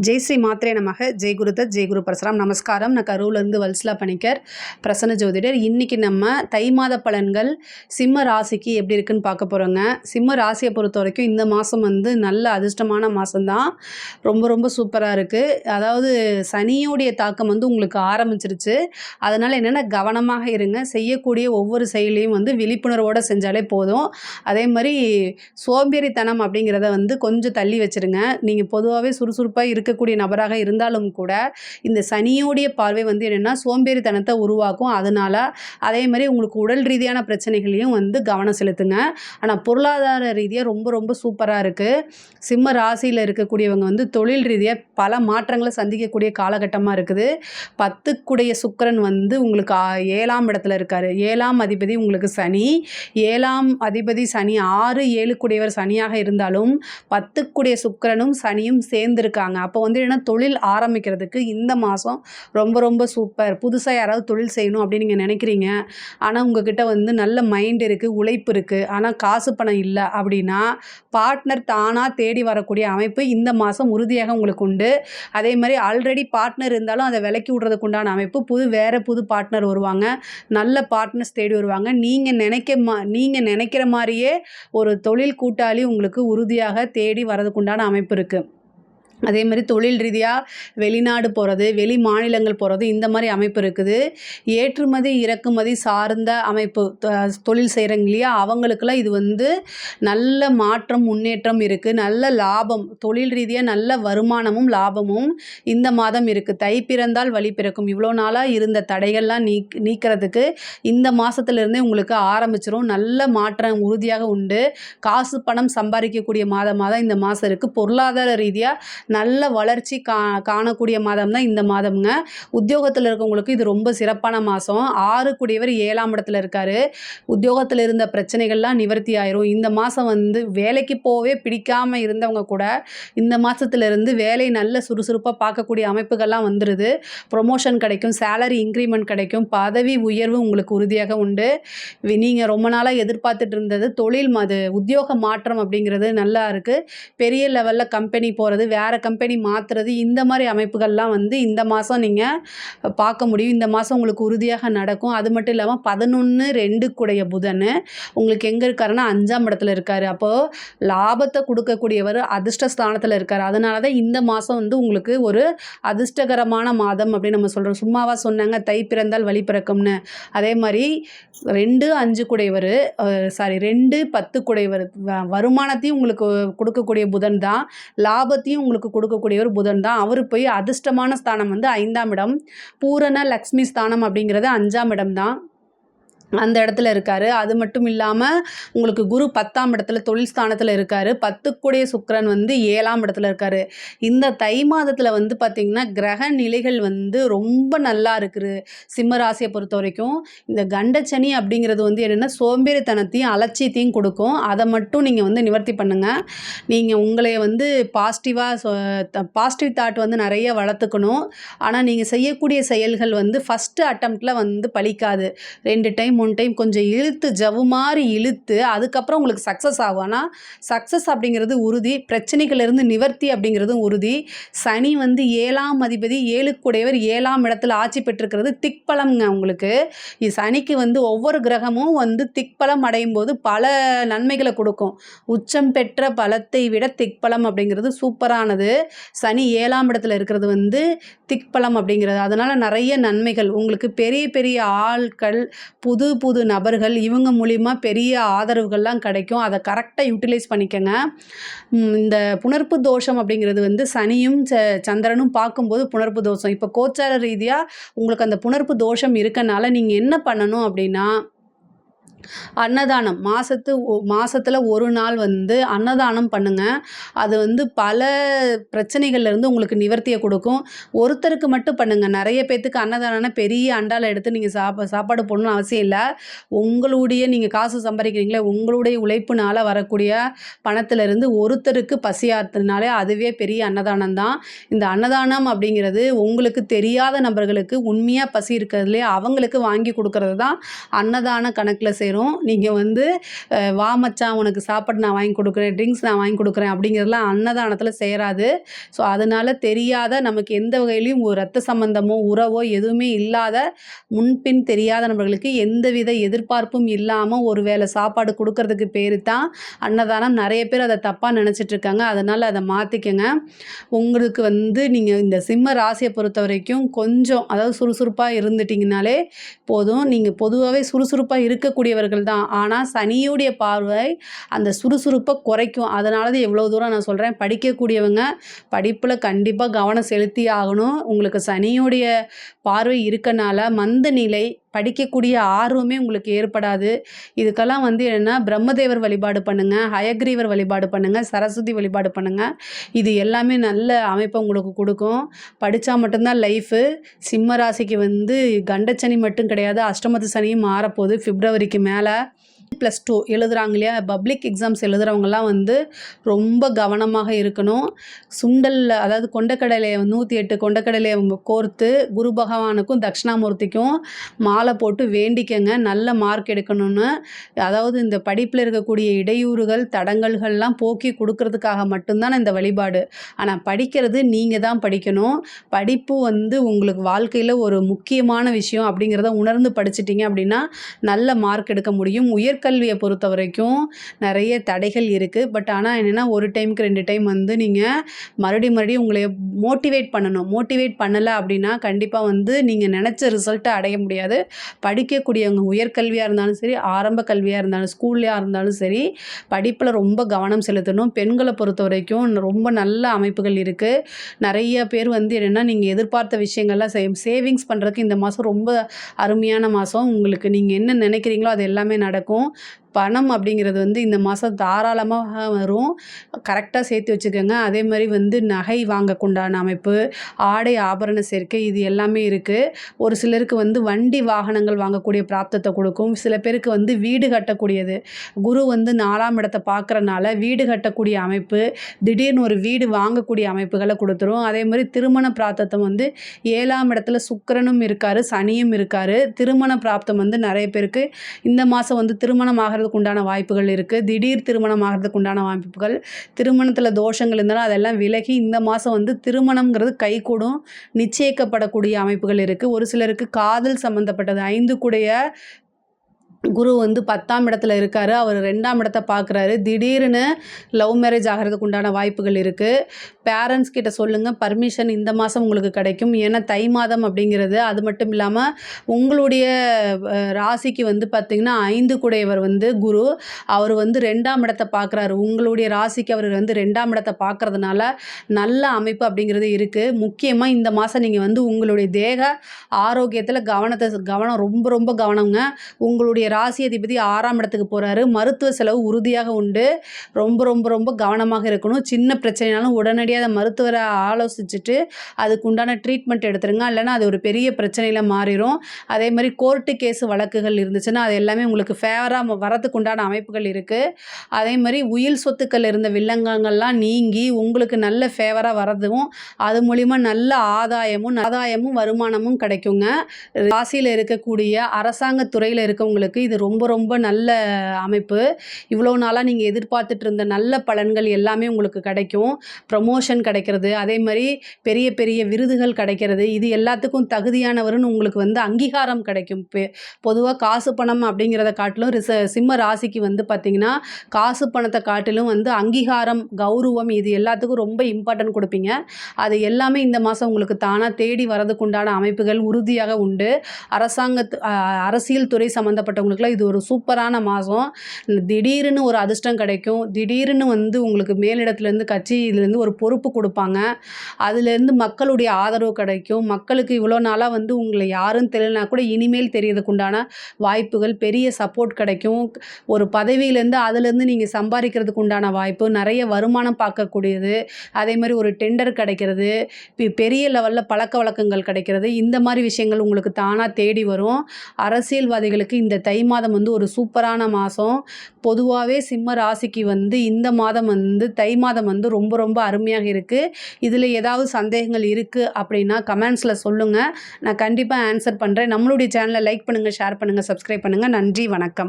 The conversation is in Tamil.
ஜெய் ஸ்ரீ மாத்ரே நமக. ஜெய் குருதத், ஜெய் குரு பரசுராம். நமஸ்காரம். நான் கரூர்லேருந்து வல்சலா பணிக்கர், பிரசன்ன ஜோதிடர். இன்றைக்கி நம்ம தை மாத பலன்கள் சிம்ம ராசிக்கு எப்படி இருக்குன்னு பார்க்க போகிறோங்க. சிம்ம ராசியை பொறுத்த வரைக்கும் இந்த மாதம் நல்ல அதிர்ஷ்டமான மாதம்தான். ரொம்ப ரொம்ப சூப்பராக இருக்குது. அதாவது சனியோடைய தாக்கம் உங்களுக்கு ஆரம்பிச்சிருச்சு. அதனால் என்னென்னா கவனமாக இருங்க. செய்யக்கூடிய ஒவ்வொரு செயலையும் விழிப்புணர்வோடு செஞ்சாலே போதும். அதே மாதிரி சோம்பேறித்தனம் அப்படிங்கிறத கொஞ்சம் தள்ளி வச்சுருங்க. நீங்கள் பொதுவாகவே சுறுசுறுப்பாக இருக்கக்கூடிய நபராக இருந்தாலும் கூட இந்த சனியோடைய பார்வை என்னென்னா சோம்பேறித்தனத்தை உருவாக்கும். அதனால் அதே மாதிரி உங்களுக்கு உடல் ரீதியான பிரச்சனைகளையும் கவனம் செலுத்துங்க. ஆனால் பொருளாதார ரீதியாக ரொம்ப ரொம்ப சூப்பராக இருக்குது. சிம்ம ராசியில் இருக்கக்கூடியவங்க தொழில் ரீதியாக பல மாற்றங்களை சந்திக்கக்கூடிய காலகட்டமாக இருக்குது. 10க்குடைய சுக்கிரன் உங்களுக்கு 7ஆம் இடத்துல இருக்கார். 7ஆம் அதிபதி உங்களுக்கு சனி. 7ஆம் அதிபதி சனி 6, 7க்குடையவர் சனியாக இருந்தாலும் 10க்குடைய சுக்கிரனும் சனியும் சேர்ந்துருக்காங்க. அப்போ என்னென்னா தொழில் ஆரம்பிக்கிறதுக்கு இந்த மாதம் ரொம்ப ரொம்ப சூப்பர். புதுசாக யாராவது தொழில் செய்யணும் அப்படின்னு நீங்கள் நினைக்கிறீங்க. ஆனால் உங்ககிட்ட நல்ல மைண்ட் இருக்குது, உழைப்பு இருக்குது, ஆனால் காசு பணம் இல்லை அப்படின்னா பார்ட்னர் தானாக தேடி வரக்கூடிய அமைப்பு இந்த மாதம் உறுதியாக உங்களுக்கு உண்டு. அதே மாதிரி ஆல்ரெடி பார்ட்னர் இருந்தாலும் அதை விலக்கி விடுறதுக்கு உண்டான அமைப்பு வேறு புது பார்ட்னர் வருவாங்க. நல்ல பார்ட்னர்ஸ் தேடி வருவாங்க. நீங்கள் நினைக்கிற மாதிரியே ஒரு தொழில் கூட்டாளி உங்களுக்கு உறுதியாக தேடி வரதுக்கு உண்டான அமைப்பு இருக்குது. அதே மாதிரி தொழில் ரீதியாக வெளிநாடு போகிறது, வெளி மாநிலங்கள் போகிறது, இந்த மாதிரி அமைப்பு இருக்குது. ஏற்றுமதி இறக்குமதி சார்ந்த அமைப்பு தொழில் செய்கிறவங்க இல்லையா, அவங்களுக்கெல்லாம் இது நல்ல மாற்றம் முன்னேற்றம் இருக்குது. நல்ல லாபம், தொழில் ரீதியாக நல்ல வருமானமும் லாபமும் இந்த மாதம் இருக்குது. தை பிறந்தால் வழி பிறக்கும். இவ்வளோ நாளாக இருந்த தடைகள்லாம் நீக்கிறதுக்கு இந்த மாதத்துலேருந்தே உங்களுக்கு ஆரம்பிச்சிரும். நல்ல மாற்றம் உறுதியாக உண்டு. காசு பணம் சம்பாதிக்கக்கூடிய மாதமாக இந்த மாதம் இருக்குது. பொருளாதார ரீதியாக நல்ல வளர்ச்சி காணக்கூடிய மாதம் தான் இந்த மாதம்ங்க. உத்தியோகத்தில் இருக்கவங்களுக்கு இது ரொம்ப சிறப்பான மாதம். 6க்குடையவர் 7ஆம் இடத்துல இருக்கார். உத்தியோகத்தில் இருந்த பிரச்சனைகள்லாம் நிவர்த்தி ஆயிரும். இந்த மாதம் வேலைக்கு போகவே பிடிக்காமல் இருந்தவங்க கூட இந்த மாதத்துலேருந்து வேலை நல்ல சுறுசுறுப்பாக பார்க்கக்கூடிய அமைப்புகள்லாம் வந்துடுது. ப்ரொமோஷன் கிடைக்கும், சேலரி இன்க்ரிமெண்ட் கிடைக்கும், பதவி உயர்வு உங்களுக்கு உறுதியாக உண்டு. நீங்கள் ரொம்ப நாளாக எதிர்பார்த்துட்டு இருந்தது தொழில் உத்தியோக மாற்றம் அப்படிங்கிறது நல்லா இருக்குது. பெரிய லெவலில் கம்பெனி போகிறது, வேறு கம்பெனி மாற்றுறது, இந்த மாதிரி அமைப்புகள்லாம் இந்த மாதம் நீங்கள் பார்க்க முடியும். இந்த மாதம் உங்களுக்கு உறுதியாக நடக்கும். அது மட்டும் இல்லாமல் 11/2 புதன் உங்களுக்கு எங்கே இருக்காருன்னா 5ஆம் இடத்துல இருக்கார். அப்போது லாபத்தை கொடுக்கக்கூடியவர் அதிர்ஷ்ட ஸ்தானத்தில் இருக்கார். அதனால தான் இந்த மாதம் உங்களுக்கு ஒரு அதிர்ஷ்டகரமான மாதம் அப்படின்னு நம்ம சொல்கிறோம். சும்மாவா சொன்னாங்க தை பிறந்தால் வழி பிறக்கும்னு? அதே மாதிரி 2, 5 2, 10 வருமானத்தையும் உங்களுக்கு கொடுக்கக்கூடிய புதன் தான். லாபத்தையும் உங்களுக்கு கொடுக்கக்கூடியவர் புதன் தான். அவர் போய் அதிர்ஷ்டமான ஸ்தானம் 5ஆம் இடம். பூரண லக்ஷ்மி ஸ்தானம் அப்படிங்கிறது 5ஆம் இடம் தான். அந்த இடத்துல இருக்கார். அது மட்டும் இல்லாமல் உங்களுக்கு குரு 10ஆம் இடத்துல தொழில் ஸ்தானத்தில் இருக்கார். 10க்குடைய சுக்கிரன் 7ஆம் இடத்துல இருக்கார். இந்த தை மாதத்தில் பார்த்திங்கன்னா கிரக நிலைகள் ரொம்ப நல்லா இருக்குது. சிம்ம ராசியை பொறுத்த வரைக்கும் இந்த கண்டச்சனி அப்படிங்கிறது என்னென்னா சோம்பேறித்தனத்தையும் அலட்சியத்தையும் கொடுக்கும். அதை மட்டும் நீங்கள் நிவர்த்தி பண்ணுங்கள். நீங்கள் உங்களை பாசிட்டிவ் தாட் நிறைய வளர்த்துக்கணும். ஆனால் நீங்கள் செய்யக்கூடிய செயல்கள் ஃபஸ்ட்டு அட்டம்ப்டில் பலிக்காது. 2 டைம் 3 டைம் கொஞ்சம் இழுத்து ஜவ்வு மாதிரி இழுத்து அதுக்கப்புறம் உங்களுக்கு சக்ஸஸ் ஆகும். ஆனால் சக்ஸஸ் அப்படிங்கிறது உறுதி. பிரச்சனைகளிலிருந்து நிவர்த்தி அப்படிங்கிறதும் உறுதி. சனி 7ஆம் அதிபதி 7க்குடையவர் 7ஆம் இடத்துல ஆட்சி பெற்றிருக்கிறது திக்பலம்ங்க. உங்களுக்கு சனிக்கு ஒவ்வொரு கிரகமும் திக்பலம் அடையும் போது பல நன்மைகளை கொடுக்கும். உச்சம் பெற்ற பலத்தை விட திக்பலம் அப்படிங்கிறது சூப்பரானது. சனி 7ஆம் இடத்துல இருக்கிறது திக்பலம் அப்படிங்கிறது. அதனால் நிறைய நன்மைகள் உங்களுக்கு. பெரிய பெரிய ஆட்கள், புது புது நபர்கள், இவங்க மூலிமா பெரிய ஆதரவுகள்லாம் கிடைக்கும். அதை கரெக்டாக யூட்டிலைஸ் பண்ணிக்கங்க. இந்த புணர்ப்பு தோஷம் அப்படிங்கிறது சனியும் சந்திரனும் பார்க்கும்போது புணர்ப்பு தோஷம். இப்போ கோச்சார ரீதியாக உங்களுக்கு அந்த புணர்ப்பு தோஷம் இருக்கனால நீங்கள் என்ன பண்ணணும் அப்படின்னா அன்னதானம் மாதத்தில் ஒரு நாள் அன்னதானம் பண்ணுங்கள். அது பல பிரச்சனைகள்லேருந்து உங்களுக்கு நிவர்த்தியை கொடுக்கும். ஒருத்தருக்கு மட்டும் பண்ணுங்கள். நிறைய பேர்த்துக்கு அன்னதானம்னா பெரிய அண்டாவில் எடுத்து நீங்கள் சாப்பாடு போடணும்னு அவசியம் இல்லை. உங்களுடைய நீங்கள் காசு சம்பாதிக்கிறீங்களே, உங்களுடைய உழைப்புனால் வரக்கூடிய பணத்திலிருந்து ஒருத்தருக்கு பசியாற்றுனாலே அதுவே பெரிய அன்னதானம் தான். இந்த அன்னதானம் அப்படிங்கிறது உங்களுக்கு தெரியாத நபர்களுக்கு உண்மையாக பசி இருக்கிறதுலே அவங்களுக்கு வாங்கி கொடுக்கறது தான் அன்னதான கணக்கில் சேரும். சேரும். நீங்கள் வந்து வா மச்சான் உனக்கு சாப்பாடு நான் வாங்கி கொடுக்குறேன், ட்ரிங்க்ஸ் நான் வாங்கி கொடுக்குறேன் அப்படிங்கிறதுலாம் அன்னதானத்தில் சேராது. ஸோ அதனால் தெரியாத நமக்கு எந்த வகையிலையும் ஒரு ரத்த சம்பந்தமோ உறவோ எதுவுமே இல்லாத முன்பின் தெரியாத நபர்களுக்கு எந்தவித எதிர்பார்ப்பும் இல்லாமல் ஒரு வேளை சாப்பாடு கொடுக்கறதுக்கு பேர் தான் அன்னதானம். நிறைய பேர் அதை தப்பாக நினச்சிட்ருக்காங்க. அதனால் அதை மாற்றிக்கங்க. உங்களுக்கு வந்து நீங்கள் இந்த சிம்ம ராசியை பொறுத்த வரைக்கும் கொஞ்சம் அதாவது சுறுசுறுப்பாக இருந்துட்டிங்கனாலே போதும். நீங்கள் பொதுவாகவே சுறுசுறுப்பாக இருக்கக்கூடியவர்கள் தான். ஆனால் சனியுடைய பார்வை அந்த சுறுசுறுப்பை குறைக்கும். அதனால தான் எவ்வளோ தூரம் நான் சொல்கிறேன். படிக்கக்கூடியவங்க படிப்பில் கண்டிப்பாக கவனம் செலுத்தி ஆகணும். உங்களுக்கு சனியுடைய பார்வை இருக்கனால மந்த நிலை, படிக்கக்கூடிய ஆர்வமே உங்களுக்கு ஏற்படாது. இதுக்கெல்லாம் வந்து என்னென்னா பிரம்மதேவர் வழிபாடு பண்ணுங்கள், ஹயக்ரீவர் வழிபாடு பண்ணுங்கள், சரஸ்வதி வழிபாடு பண்ணுங்கள். இது எல்லாமே நல்ல அமைப்பை உங்களுக்கு கொடுக்கும். படித்தா மட்டும்தான் லைஃபு. சிம்ம ராசிக்கு வந்து கண்டச்சனி மட்டும் கிடையாது, அஷ்டமத்து சனியும் மாறப்போகுது பிப்ரவரிக்கு மேலே. +2 எழுதுகிறாங்க இல்லையா, பப்ளிக் எக்ஸாம்ஸ் எழுதுகிறவங்கலாம் வந்து ரொம்ப கவனமாக இருக்கணும். சுண்டல் அதாவது கொண்டக்கடலையை 108 கொண்டக்கடலையை கோர்த்து குரு பகவானுக்கும் தட்சிணாமூர்த்திக்கும் மாலை போட்டு வேண்டிக்கங்க நல்ல மார்க் எடுக்கணும்னு. அதாவது இந்த படிப்பில் இருக்கக்கூடிய இடையூறுகள் தடங்கல்கள்லாம் போக்கி கொடுக்கறதுக்காக மட்டும்தான் இந்த வழிபாடு. ஆனால் படிக்கிறது நீங்கள் தான் படிக்கணும். படிப்பு வந்து உங்களுக்கு வாழ்க்கையில் ஒரு முக்கியமான விஷயம் அப்படிங்கிறத உணர்ந்து படிச்சிட்டிங்க அப்படின்னா நல்ல மார்க் எடுக்க முடியும். உயர்கல்வியை பொறுத்த வரைக்கும் நிறைய தடைகள் இருக்குது. பட் ஆனால் என்னென்னா ஒரு டைமுக்கு 2 டைம் வந்து நீங்கள் மறுபடியும் உங்களை மோட்டிவேட் பண்ணணும். மோட்டிவேட் பண்ணலை அப்படின்னா கண்டிப்பாக வந்து நீங்கள் நினச்ச ரிசல்ட்டை அடைய முடியாது. படிக்கக்கூடியவங்க உயர்கல்வியாக இருந்தாலும் சரி, ஆரம்ப கல்வியாக இருந்தாலும் ஸ்கூல்லையாக இருந்தாலும் சரி, படிப்பில் ரொம்ப கவனம் செலுத்தணும். பெண்களை பொறுத்த வரைக்கும் ரொம்ப நல்ல அமைப்புகள் இருக்குது. நிறைய பேர் வந்து என்னென்னா நீங்கள் எதிர்பார்த்த விஷயங்கள்லாம் சேவிங்ஸ் பண்ணுறதுக்கு இந்த மாதம் ரொம்ப அருமையான மாதம். உங்களுக்கு நீங்கள் என்ன நினைக்கிறீங்களோ அது எல்லாமே நடக்கும். பணம் அப்படிங்கிறது வந்து இந்த மாதம் தாராளமாக வரும். கரெக்டாக சேர்த்து வச்சுக்கோங்க. அதே மாதிரி வந்து நகை வாங்கக்குண்டான அமைப்பு, ஆடை ஆபரண சேர்க்கை இது எல்லாமே இருக்குது. ஒரு சிலருக்கு வந்து வண்டி வாகனங்கள் வாங்கக்கூடிய பிராப்தத்தை கொடுக்கும். சில பேருக்கு வந்து வீடு கட்டக்கூடியது, குரு வந்து 4ஆம் இடத்தை பார்க்குறனால வீடு கட்டக்கூடிய அமைப்பு, திடீர்னு ஒரு வீடு வாங்கக்கூடிய அமைப்புகளை கொடுத்துரும். அதே மாதிரி திருமண பிராப்தத்தை வந்து 7ஆம் இடத்துல சுக்கிரனும் இருக்கார், சனியும் இருக்கார். திருமண பிராப்தம் வந்து நிறைய பேருக்கு இந்த மாதம் வந்து திருமணம் ஆகிறதுக்கு உண்டான வாய்ப்புகள் இருக்குது. திடீர் திருமணம் ஆகிறதுக்கு உண்டான வாய்ப்புகள், திருமணத்தில் தோஷங்கள் இருந்தாலும் அதெல்லாம் விலகி இந்த மாதம் வந்து திருமணம்ங்கிறது கைகூடும், நிச்சயிக்கப்படக்கூடிய அமைப்புகள் இருக்குது. ஒரு சிலருக்கு காதல் சம்மந்தப்பட்டது 5 கூடைய குரு வந்து 10ஆம் இடத்துல இருக்கார். அவர் 2ஆம் இடத்தை பார்க்குறாரு. திடீர்னு லவ் மேரேஜ் ஆகிறதுக்கு உண்டான வாய்ப்புகள் இருக்குது. பேரண்ட்ஸ் கிட்ட சொல்லுங்கள், பர்மிஷன் இந்த மாதம் உங்களுக்கு கிடைக்கும். ஏன்னா தை மாதம் அப்படிங்கிறது. அது மட்டும் இல்லாமல் உங்களுடைய ராசிக்கு வந்து பார்த்திங்கன்னா 5 கூடையவர் வந்து குரு, அவர் வந்து 2ஆம் இடத்தை பார்க்குறாரு. உங்களுடைய ராசிக்கு அவர் வந்து 2ஆம் இடத்தை பார்க்குறதுனால நல்ல அமைப்பு அப்படிங்கிறது இருக்குது. முக்கியமாக இந்த மாதம் நீங்கள் வந்து உங்களுடைய தேக ஆரோக்கியத்தில் கவனம் ரொம்ப கவனங்க. உங்களுடைய ராசி அதிபதி 6ஆம் இடத்துக்கு போகிறாரு. மருத்துவ செலவு உறுதியாக உண்டு. ரொம்ப கவனமாக இருக்கணும். சின்ன பிரச்சனைனாலும் உடனடியாக அதை மருத்துவரை ஆலோசிச்சுட்டு அதுக்கு உண்டான ட்ரீட்மெண்ட் எடுத்துருங்க. இல்லைனா அது ஒரு பெரிய பிரச்சனையில் மாறிடும். அதே மாதிரி கோர்ட்டு கேஸு வழக்குகள் இருந்துச்சுன்னா அது எல்லாமே உங்களுக்கு ஃபேவராக வரதுக்கு உண்டான அமைப்புகள் இருக்குது. அதே மாதிரி உயில் சொத்துக்கள் இருந்த வில்லங்கங்கள்லாம் நீங்கி உங்களுக்கு நல்ல ஃபேவராக வரதும், அது மூலிமா நல்ல ஆதாயமும் வருமானமும் கிடைக்குங்க. ராசியில் இருக்கக்கூடிய அரசாங்க துறையில் இருக்கவங்களுக்கு இது ரொம்ப நல்ல அமைப்பு. இவ்வளோ நாளாக நீங்கள் எதிர்பார்த்துட்டு இருந்த நல்ல பலன்கள் எல்லாமே உங்களுக்கு கிடைக்கும். ப்ரமோஷன் கிடைக்கிறது, அதே மாதிரி பெரிய விருதுகள் கிடைக்கிறது, இது எல்லாத்துக்கும் தகுதியானவர்னு உங்களுக்கு வந்து அங்கீகாரம் கிடைக்கும். பொதுவாக காசு பணம் அப்படிங்கிறத காட்டிலும் சிம்ம ராசிக்கு வந்து பார்த்திங்கன்னா காசு பணத்தை காட்டிலும் வந்து அங்கீகாரம், கௌரவம் இது எல்லாத்துக்கும் ரொம்ப இம்பார்ட்டன்ட் கொடுப்பீங்க. அது எல்லாமே இந்த மாதம் உங்களுக்கு தானாக தேடி வரதுக்கு உண்டான அமைப்புகள் உறுதியாக உண்டு. அரசியல் துறை சம்மந்தப்பட்டவங்களுக்குலாம் இது ஒரு சூப்பரான மாதம். திடீர்னு ஒரு அதிர்ஷ்டம் கிடைக்கும். திடீர்னு வந்து உங்களுக்கு மேலிடத்துலேருந்து கட்சியிலேருந்து ஒரு பொறுப்பு கொடுப்பாங்க. அதுலேருந்து மக்களுடைய ஆதரவு கிடைக்கும். மக்களுக்கு இவ்வளோ நாளாக வந்து உங்களை யாரும் தெரியலனா கூட இனிமேல் தெரியறதுக்கு உண்டான வாய்ப்புகள், பெரிய சப்போர்ட் கிடைக்கும். ஒரு பதவியிலேருந்து அதுலேருந்து நீங்கள் சம்பாதிக்கிறதுக்கு உண்டான வாய்ப்பு, நிறைய வருமானம் பார்க்கக்கூடியது, அதே மாதிரி ஒரு டெண்டர் கிடைக்கிறது, பெரிய லெவலில் பழக்க வழக்கங்கள் கிடைக்கிறது, இந்த மாதிரி விஷயங்கள் உங்களுக்கு தானாக தேடி வரும். அரசியல்வாதிகளுக்கு இந்த தை மாதம் வந்து ஒரு சூப்பரான மாதம். பொதுவாகவே சிம்ம ராசிக்கு வந்து இந்த மாதம் வந்து தை மாதம் வந்து ரொம்ப அருமையாக இருக்குது. இதில் ஏதாவது சந்தேகங்கள் இருக்குது அப்படின்னா கமெண்ட்ஸில் சொல்லுங்கள். நான் கண்டிப்பாக ஆன்சர் பண்ணுறேன். நம்மளுடைய சேனலை லைக் பண்ணுங்கள், ஷேர் பண்ணுங்கள், சப்ஸ்கிரைப் பண்ணுங்கள். நன்றி, வணக்கம்.